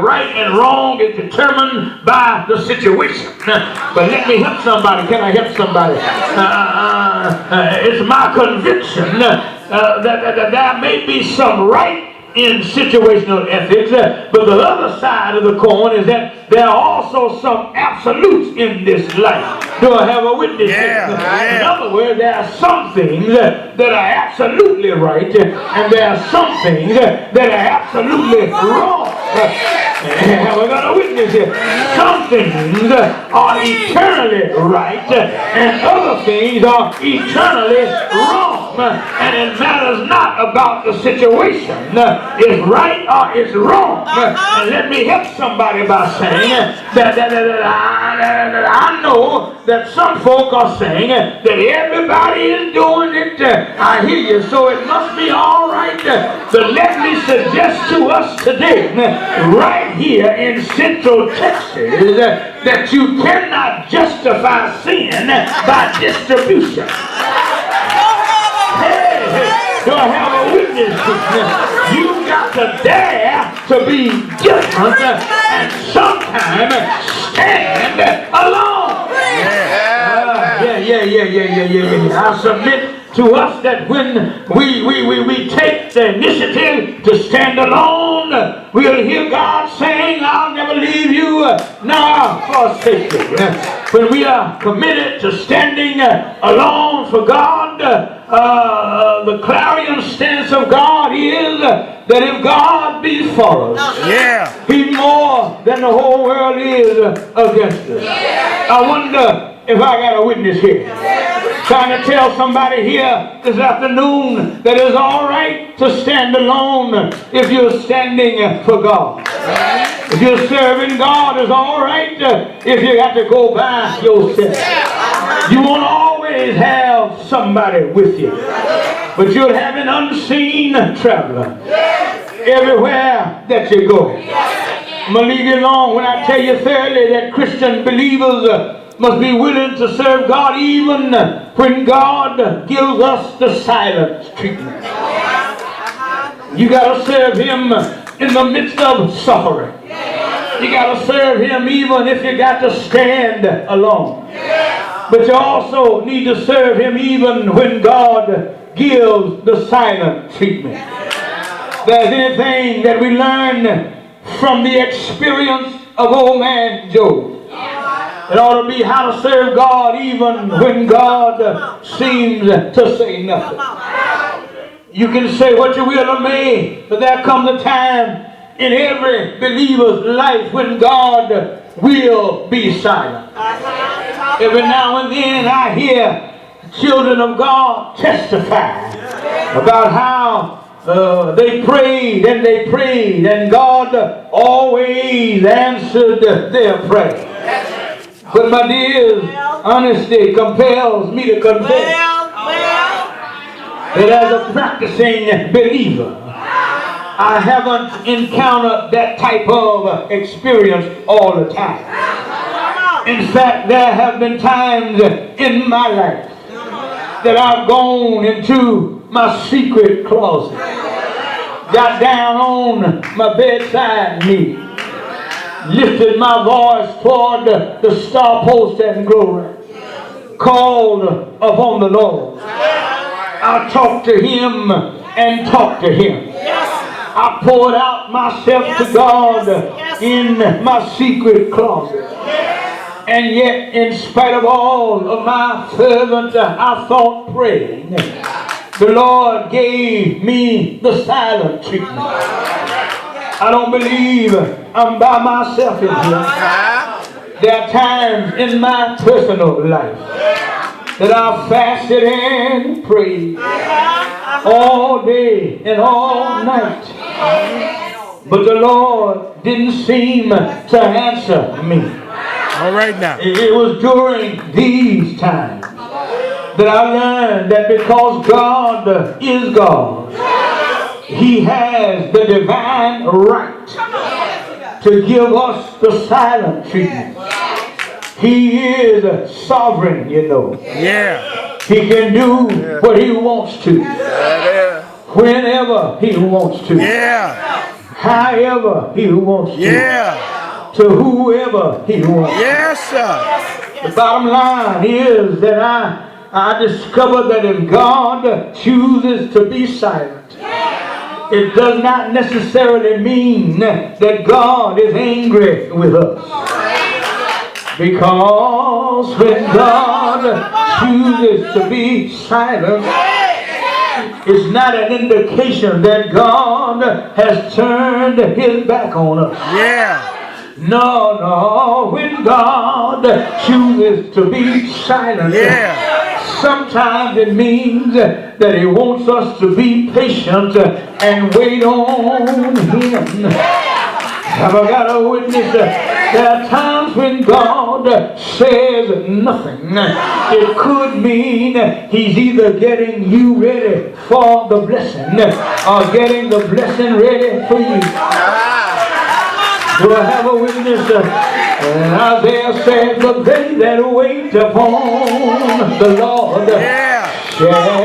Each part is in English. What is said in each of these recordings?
right and wrong is determined by the situation. But let me help somebody. Can I help somebody? It's my conviction that there may be some right in situational ethics, but the other side of the coin is that there are also some absolutes in this life. Do I have a witness? In other words, there are some things that are absolutely right, and there are some things that are absolutely wrong. Have I got a witness here? Some things are eternally right, and other things are eternally wrong. And it matters not about the situation. It's right or it's wrong. And let me help somebody by saying that I know that some folk are saying that everybody is doing it. I hear you, so it must be all right. But let me suggest to us today, right here in Central Texas, that you cannot justify sin by distribution. Do I have a witness? You've got to dare to be different and sometimes stand alone. I submit to us that when we take the initiative to stand alone, we'll hear God saying, I'll never leave you nor forsake you. When we are committed to standing alone for God, the clarion stance of God is that if God be for us, He's more than the whole world is against us. I wonder if I got a witness here. Trying to tell somebody here this afternoon that it's all right to stand alone if you're standing for God. If you're serving God, it's all right if you got to go by yourself. You won't always have somebody with you, but you'll have an unseen traveler everywhere that you go. I'm going to leave you alone when I tell you thirdly that Christian believers must be willing to serve God even when God gives us the silent treatment. You got to serve Him in the midst of suffering. You got to serve Him even if you got to stand alone. But you also need to serve Him even when God gives the silent treatment. If there's anything that we learn from the experience of old man Job, it ought to be how to serve God even when God seems to say nothing. You can say what you will of me, but there comes a time in every believer's life when God will be silent. Every now and then I hear children of God testify about how they prayed and God always answered their prayer. But my dear, honesty compels me to confess that as a practicing believer, I haven't encountered that type of experience all the time. In fact, there have been times in my life that I've gone into my secret closet, got down on my bedside knee, lifted my voice toward the star post and glory, called upon the Lord. I talked to Him and talked to Him. I poured out myself to God in my secret closet. And yet, in spite of all of my fervent, I thought praying, the Lord gave me the silent treatment. I don't believe I'm by myself in here. There are times in my personal life that I've fasted and prayed all day and all night. But the Lord didn't seem to answer me. All right now. It was during these times that I learned that because God is God, He has the divine right to give us the silent treatment. He is sovereign, you know. Yeah. He can do what He wants to, whenever He wants to. Yeah. however he wants to. Yeah. To whoever he wants. Yes, sir. The bottom line is that I discovered that if God chooses to be silent, it does not necessarily mean that God is angry with us. Because when God chooses to be silent, it's not an indication that God has turned his back on us. Yeah. No, when God chooses to be silent, sometimes it means that he wants us to be patient and wait on him. Have I got a witness? There are times when God says nothing. It could mean he's either getting you ready for the blessing or getting the blessing ready for you. Do I have a witness? And Isaiah said, but they that wait upon the Lord shall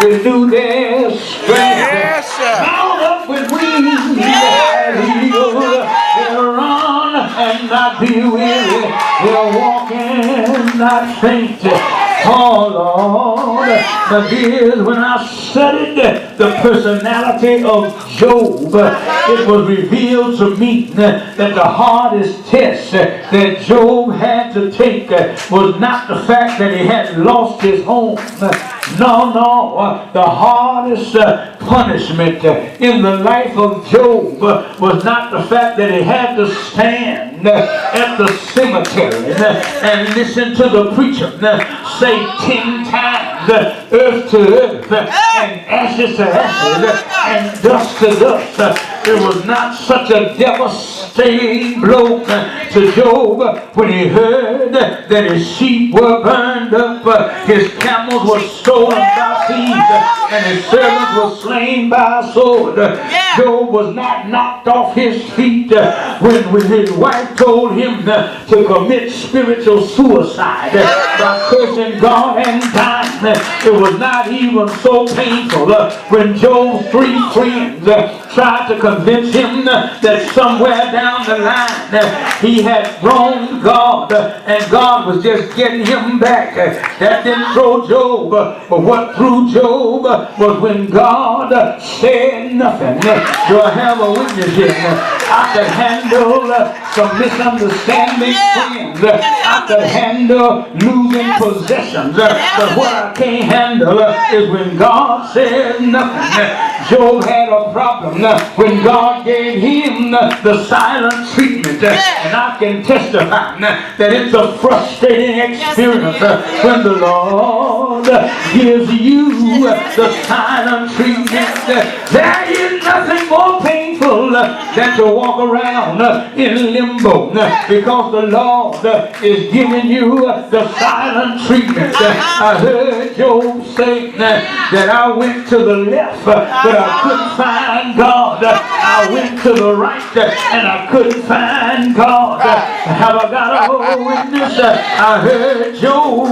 renew their strength. Mount up with wings as eagles. They'll run and not be weary. They'll walk and not faint. Oh Lord, the years when I studied the personality of Job, it was revealed to me that the hardest test that Job had to take was not the fact that he had lost his home. No, the hardest punishment in the life of Job was not the fact that he had to stand at the cemetery and listen to the preacher say 10 times earth to earth and ashes to ashes and dust to dust. It was not such a devastating blow to Job when he heard that his sheep were burned up, his camels were stolen by thieves, and his servants were slain by a sword. Job was not knocked off his feet when his wife told him to commit spiritual suicide by cursing God and dying. It was not even so painful when Job's 3 friends tried to convince him that somewhere down the line he had wronged God and God was just getting him back. That didn't throw Job, but what threw Job was when God said nothing. Do I have a witness here? I could handle some misunderstanding friends. I could handle losing possessions. But what I can't handle is when God said nothing. Job had a problem when God gave him the silent treatment. And I can testify that it's a frustrating experience when the Lord gives you the silent treatment. There is nothing more painful than to walk around in limbo because the Lord is giving you the silent treatment. I heard Job say that I went to the left but I couldn't find God. I went to the right and I couldn't find God. Have I got a witness? I heard Job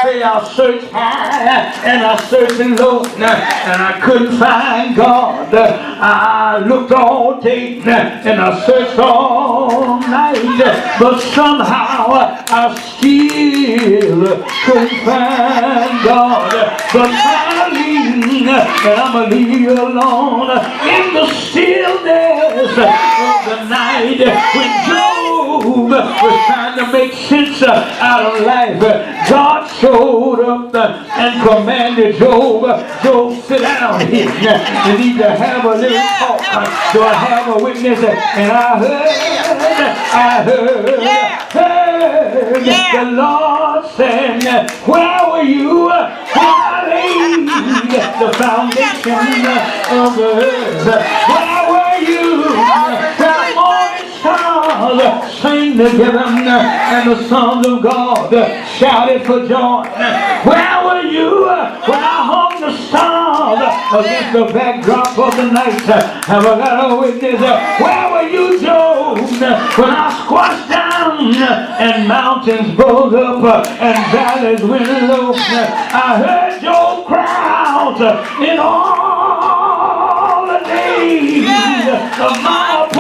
say I searched high and I searched low and I couldn't find God. I looked all day and I searched all night, but somehow I still couldn't find God. But finally, and I'm going to leave you alone in the stillness of the night when Job was trying to make sense out of life. God showed up and commanded Job, sit down here. You need to have a little talk. Do I have a witness? And I heard the Lord saying, where were you when I laid the foundation of the earth? Where were you when the morning stars sang together and the sons of God shouted for joy? Where were you when I hung the stars against the backdrop of the night? Have I got a witness? Where were you, Job, when I squashed down and mountains rose up and valleys went low? I heard Job cry out in all the days days of my